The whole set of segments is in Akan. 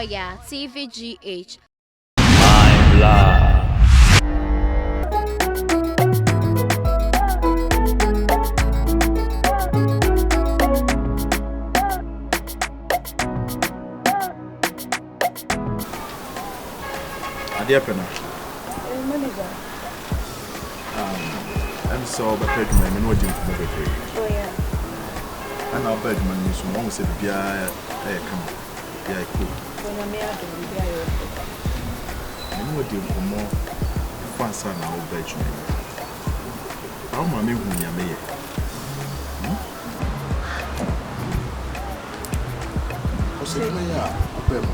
Oyaa, Tvgh. My love. Dear Penna, I'm so bad. My men were doing for me. Oh, yeah. And I'll beg my news from one said, yeah, come. Yeah, cool. When I'm here, I know what you for more fun, son. I'll beg you. How mammy whom you may. What's it? I beg you.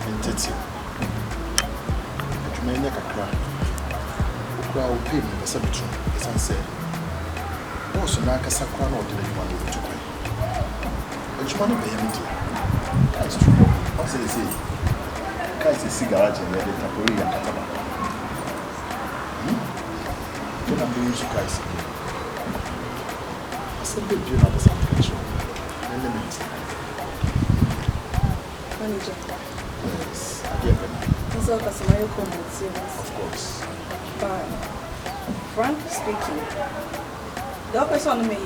And Tetsy. Many a cry. Crowd pay me the cemetery, as I said. Also, Nakasa crown or did you want to pay? But you want to pay him. That's true. What's it say? Kaish is cigarette and let it up and Kataba. Then I'm doing you guys again. I said, you know, the subscription. And the next manager. Yes, I get it. So, of course. But frankly speaking, the person may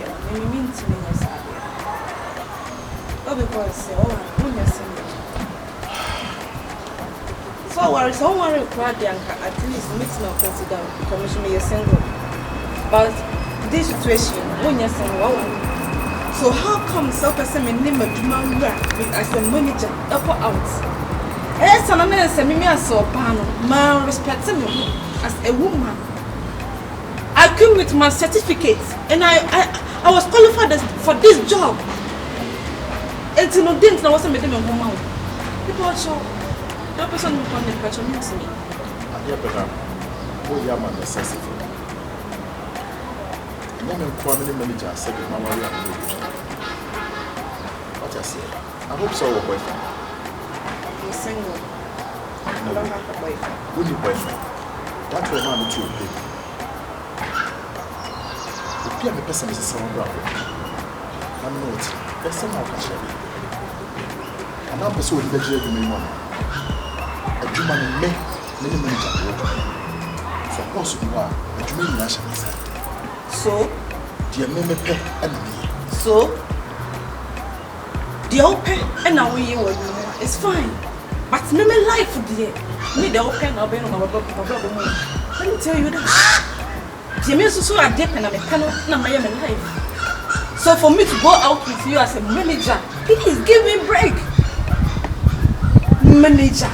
mean to me as I because when you're single. So worries, don't worry, at least meeting of president commission me single. But this situation, when you're single, so how come so person may name a demand as a manager up or out? Yes, and I said, me as a man respecting me as a woman. I came with my certificate and I was qualified for this job. And you know, didn't know what's a medium woman. People are sure the person who can make a means me. I hear better. Oh, yeah, man, necessity. And then quality manager said, Mama, we are what I said. I hope so, boyfriend. Single. I don't have a boyfriend. Who's your boyfriend? That's why I'm too big. The peer the person is a sound brother. I'm not. There's somehow can share it. And I'm pursuing the jail to me money. A human in me, many manager. So, possibly, a human national side. So, dear Meme and me. So, the open and now we it's fine. But me life dear. Me the open I'll be on my blog. Let me tell you that. The means so I dip and I'm a cannot my life. So for me to go out with you as a manager, please give me a break. Manager.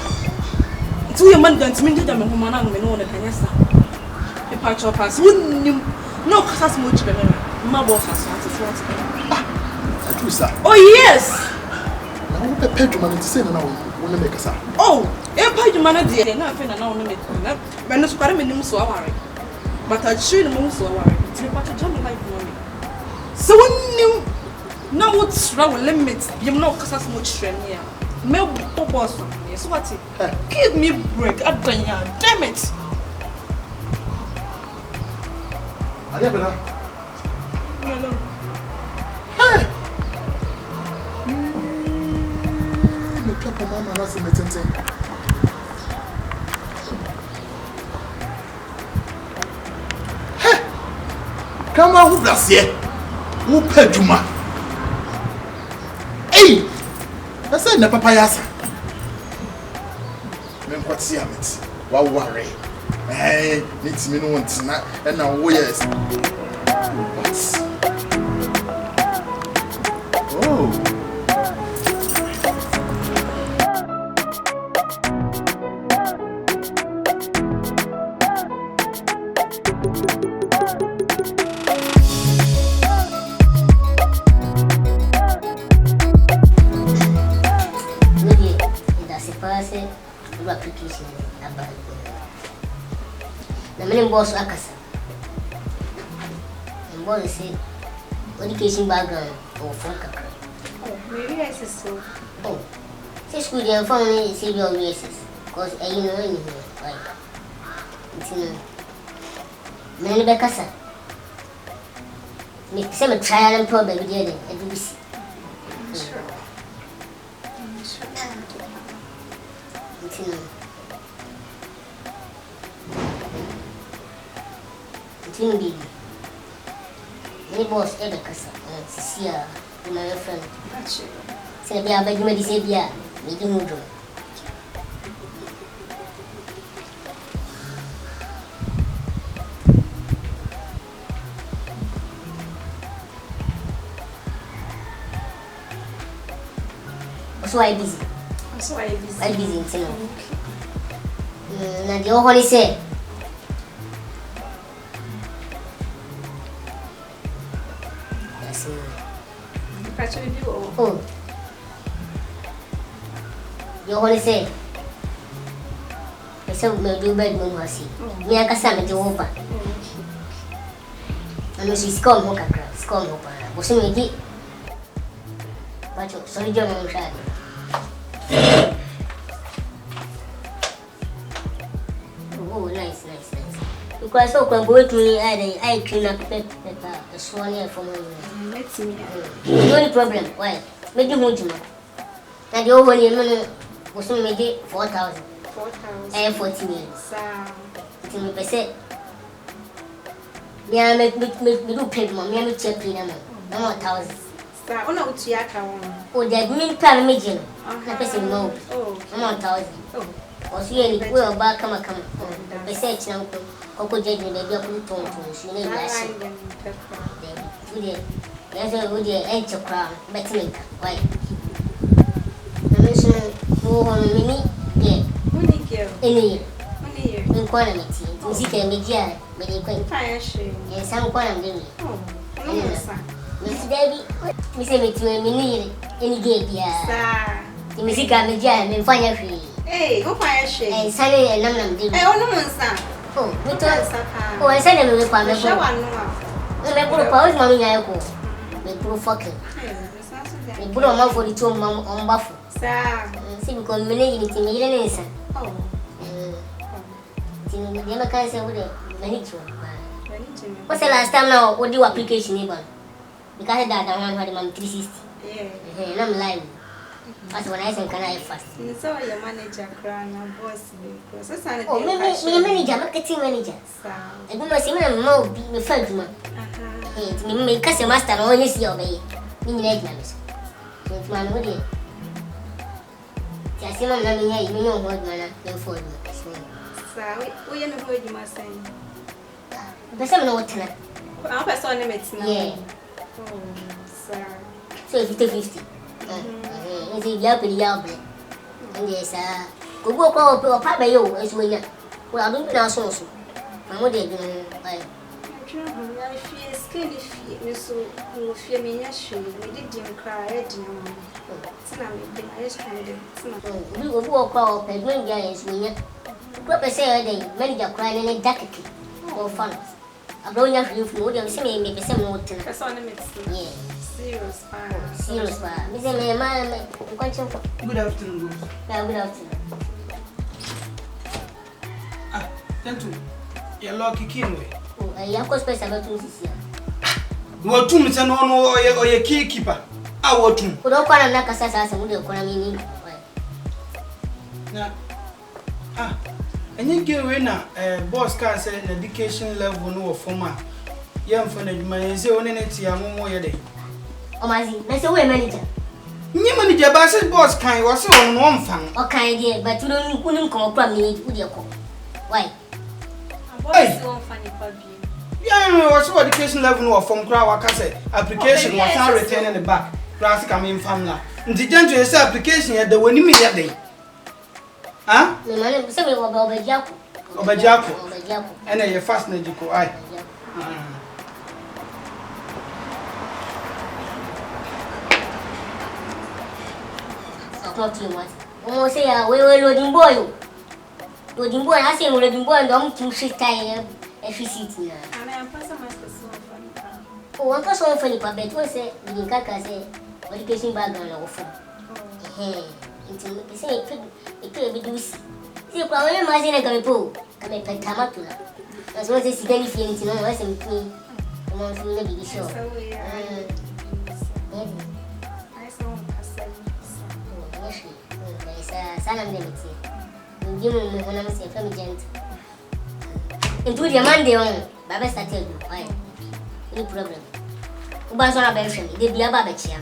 It's who your man don't mean that I'm a woman and no one can answer. The patch of us wouldn't no cause much better. My boss has wanted. Oh yes! Now the pedroman is saying now. Oh, you manage nothing and now when the square minimum so worry. But I should move so worry. It's about to jump like money. So when you know what's wrong with limits, you know, because that's much strength here. Mel boss, yes, what's it? Give me break at the yard, damn it. I never know. Hey! Mama has a meeting. Hey! Come on, who bless you? Who paid you, ma? Hey! I said, the papayas. Men, what's the amit? What worry? Hey, it's me no one tonight, and now, oh, yes. Oh. Application about the main boss Akasa. And boy say education background or Franca. Oh, maybe I said so. Oh, say school they inform me say your races because you know anything like it's many Bekasa. Me say me trial and problem with you and do this. Between baby. Any boss ever cassa, see my friend. Say, be a bed, you may say, yeah, me do no. So I busy. I busy, you know. Now the old say. Oh, you only say, I said, me do bed, no mercy. Me, I can send Jehovah. And she's come, Moka, scum, was in me. But sorry, John, oh, nice. Because so can go to me, I clean up the swan here for me. Let's see. The only problem, why? Make you move. And the over here was only made 4,000. 14 years. It's in the percent. Yeah, make me do pay more. Me check clean them. No more 1,000. Oh, no, it's your account. Oh, they're doing paramedian. I person no. No more 1,000. Or see any well back come. The percent now. Coco judging the double tone to you know. Yes, I would enter crown, but make why? The mission move on me, yeah. Any in quantity, music and media, but they quite fire and some quantity. Miss Debbie, Miss Emmett, you mean any gate, yeah. The music and media and fire free. Hey, go fire shade and Sunday and Nam did. Oh, we told I sent him with my show. I put a pause, mommy, I go. They put fucking. They put on 42 on buffalo. See, because many anything. Oh, the other kind of many. What's the last time now? What do you application even? Because that I want my 360. Yeah, I'm live. That's when I say, can I fast? So your manager crying, boss. Oh, me manager, marketing manager. I do not see my mouth be the first man. Me make us a master on this year, baby. Me like names. It's my money. Just see my name here, you know what man, you're for me. We are not going to my son. But some know what tonight. Our person limits now. Yeah. Oh, sir. So 50-50. It's a yappy yappy. And yes, go call a papa you as we are. Well, I don't know so. I'm what they're doing. I fear skinny feet, so you fear me. Yes, we didn't cry. I just kind of we will walk out and when guys we what I say a day, manager crying in a jacket or fun. I'm going after you from what I'm saying, maybe some more to the son. Yeah. Serious, Mr. Man, good afternoon. Good afternoon. Ah, thank you. You're lucky, Kinway. Oh, I have got space about 2 years. What 2 minutes or your key keeper? I want to. Put up on a knock assassin with the economy. And you get winner, boss can't say an education level no former. Young for the man, say on any more day. Omaxy, that's a way manager. New manager, but boss kind was on one fan. Okay, dear, but you don't couldn't come from me with your call. Why? Yeah, what's your education level or from crowd? I say application was not returned in the back. Classic, I mean, family. The gentleman application at the one immediately. Huh? The man said, Obajaku. And then you fast medical eye. Not too much. Almost say, we were loading boy. Loading boy, I say, loading boy, and don't too shit time every city. And I am passing my person. Oh, one person for the puppet was say, we can say, education background of phone. It's a could be do. See, probably imagine a garipo. Come a pentamatula. As well as any feeling to know less than me. I'm on to be sure. I saw Salam Limit. Give me when I'm saying family gent. Into the Monday on, Baba started. Why? Any problem? Ubas on a bench, they be a babachi.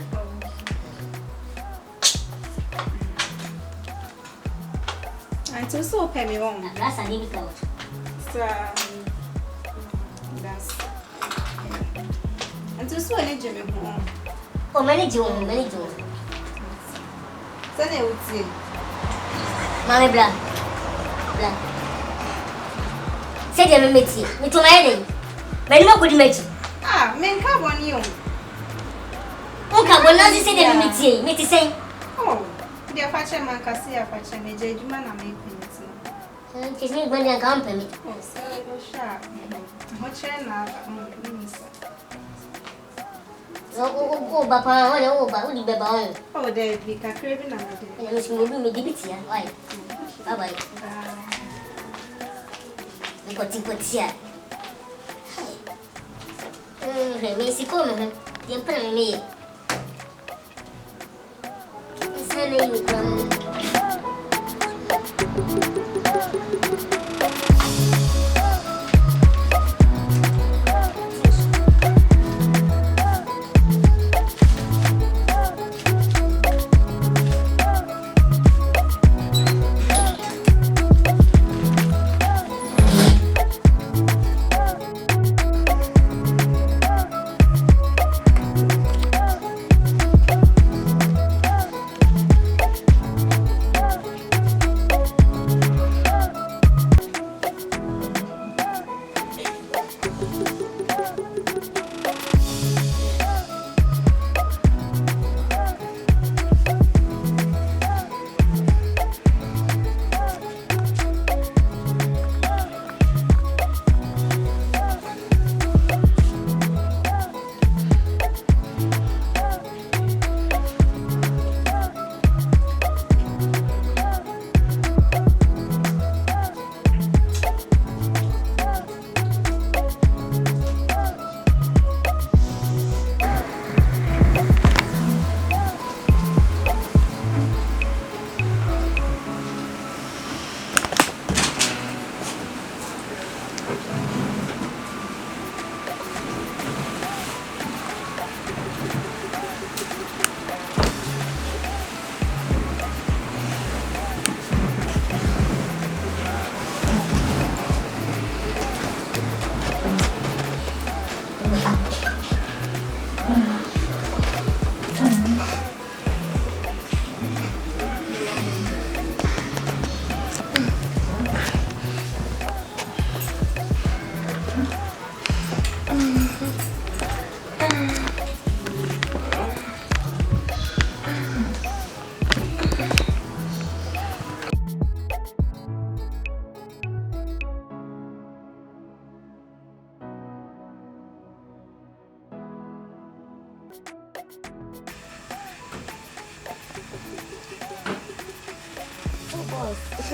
I told so pay me on. That's a living couch. That's. And to so any Jimmy home. Oh, many Joe, many Joe. Then I would say, Mammy Black. Say them meet you. Me to my head. Many more could meet you. ah, men come on you. Okay, when I say them meet you, meet you say. Oh, dear Fatcher man, Cassia Fatcher, Major Juman, I make it. Kiss me when you come to me. Oh, so sharp. Much enough. Oh, Papa, oh, but would be bound. Oh, there be a craving on it. And I will be with you. Why? Bye bye. You got to put here. Missy come, the emperor me. Sending you come.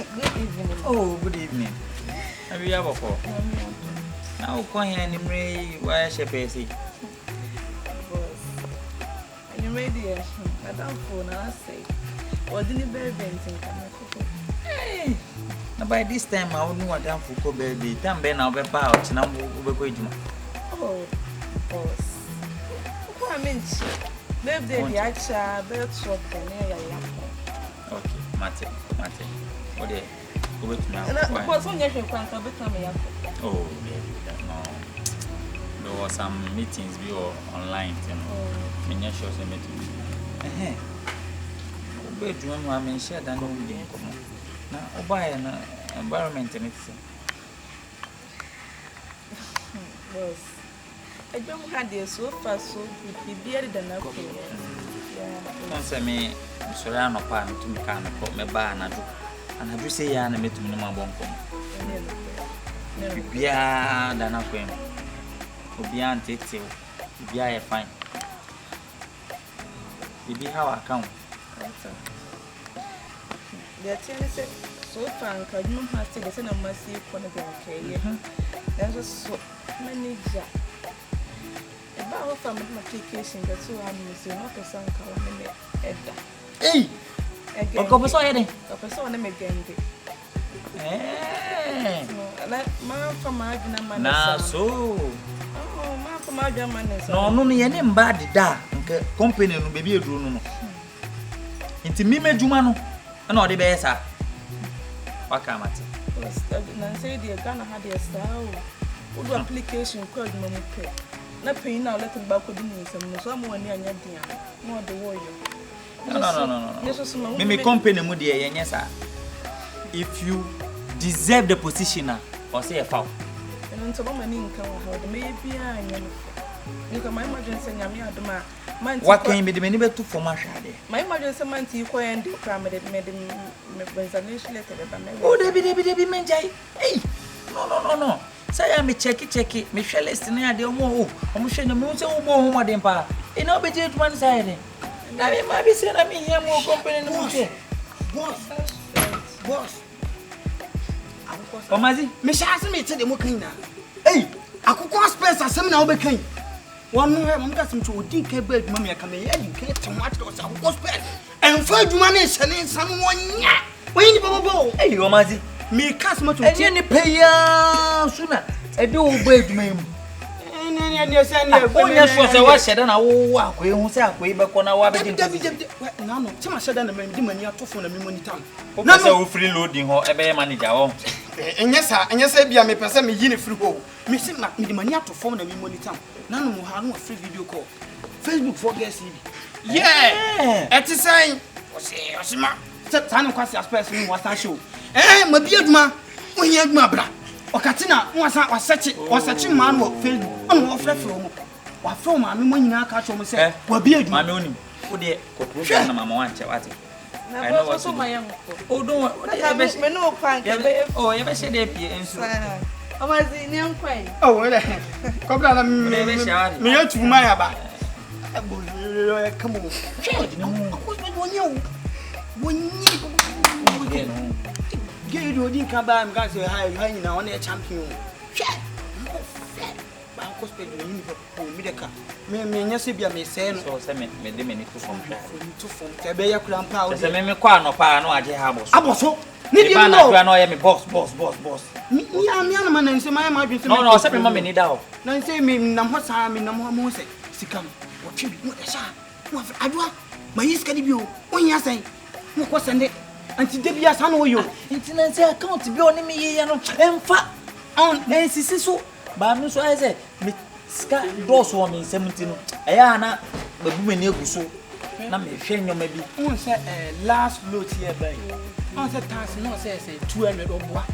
Good evening. Oh, good evening. Have you ever for? Now, coin and why she And you made the Madame phone, I say. Or didn't bear venting? Hey, by this time, I wouldn't want them for Korabea. Time Ben, I'll be about now. Oh, boss. I mean, birthday, the actual birth shop, and okay, Mate. What day? Go to now. And of course, when you can come here. Oh, no. There were some meetings we were online, you know. Many shows and meetings. Bedroom, I mean, share than no reading. Now, buy an environment and it's. Boss, I don't have this so fast, so be better than I could. Don't say me, Sorano Pan to me, kind of put me bar and I do say, I met to minimum bonkum. Yeah, than I came. Beyond it, be I fine. Be how I count. The tennis so frank, I don't have to get a massive quantity. There's so many jobs. About from application that's so I'm missing, not a son calling me Edda. Hey! A couple of a person again. Man from my man. Na so. Oh, man from my man. No, ye ne mba deda nke company no baby eduru no. Nti mi medjuma no na ode be yesa. Waka mate. Na say the Ghana had their style. What do application called money pay? Na pay now let them back with the so I'm one near dia. No the warrior. No. Me company mu de ye nyesa. If you deserve the position or say a foul. And so many income how the maybe I you can my emergency nyame adoma. What can be the many better for my shade? My emergency man to you and the primary made resignation letter. Oh, Debbie, menjay. Hey, no. Say I me check it. Me shall list near the omo. I'm sure the moon so more than pa. You know, be just one side. I might be saying I'm here more company in the moon. Boss. Omaxy, me shall me tell them what kind. Hey, I could go space as some now became. One more, I'm getting to DK bed, Mammy, I come here, you can't too much or some space. And for you money, sending someone, when you go, hey, Omaxy, me customer to any pay sooner. I do obey me. And yes, I was said, and I walk, we won't say, we back on our wedding. No, Tim said, and the man, you have to phone a money town. No, free loading or a bear manager. And yes, I may person me in a free hole. Missing the money to phone a money town. None of them free video call. Facebook for guest. Yeah, at the same. Time quite a person was I show. My beard ma, when you had my bra. Or Katina was such man or Facebook. I'm off from. What from my money now catch on say, well, beard my money. Oh, dear, corporation, Mamma, what I know what's my young. Oh, don't me no punk. Oh, ever said they appear and so. I was in young quaint. Oh, well, come down, me to my about. Come on, get you didn't come by and got high now on a champion. Me Sibia may say so send me the minute to form Korabea Clampa. Say me kwa no pa no aje ha boss. Aboso. Need you know I know me boss. Me am man and say my imagine. No, say me mama need that. No say me na ho sa me na mo say sikam. What you do sha. Mo adwa. My is can be o. Onya say. Mo ko send it. Anti debia sa no yo. Inti say account bi oni me ye no. Emfa. On nsisi so. Ba me so I say me ska doors wo me 17 no eya na babu me ne eguso na me hwe nyoma bi won say last load here by on say tax no say 200 oboa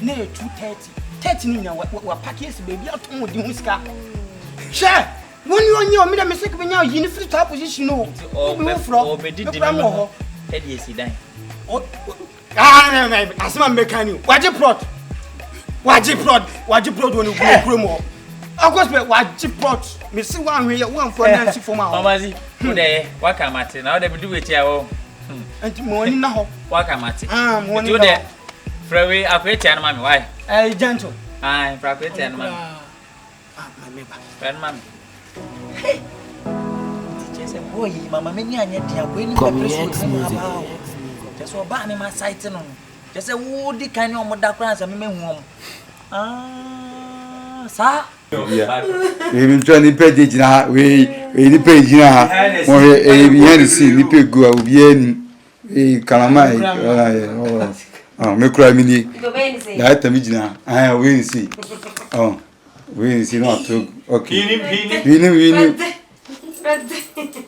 na 230 ni na wa package baby aton wo di hu ska hwe woni onye o me da me sek be nya yi ni free top position no o be fro di mo e di esi dan o na asema mekani waje prod woni gro mo. Of course, what you brought me see one for Nancy for my Omaxy. Today, what come at now? They do it here. And morning now. What come at one today. Freeway, I quit and mammy. Why? Gentle. I practice and mammy. Friend, mammy. Hey, teachers and boy, Mamma Mania, and yet you're waiting for me. Just so bad in my sight. Just a woody kind of dark and me Sir. We try to pay the jina. We pay jina. More we see. We pay go. We any. Kalamai. Me cry mini. That time jina. We see. We see not to. Okay. We.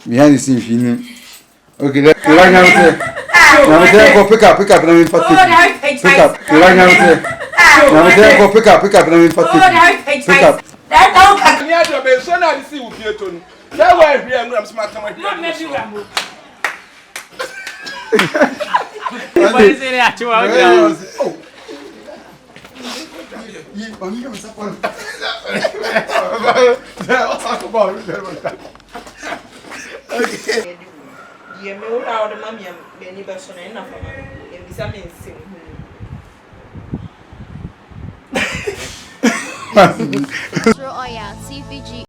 Behind the scene. Okay. Like now. Go pick up. Let me pick up. Like now. Now pick up. Let me pick up. That don't come here to be so now see with you Tony. That way here I'm smart come here. Not let you rambo. What is it at you out there? Oh. You on you support. Okay. Yeah, me ora o de mami me ni be so na na fa ma. E bisa me nsim. Oyaa, Tvgh.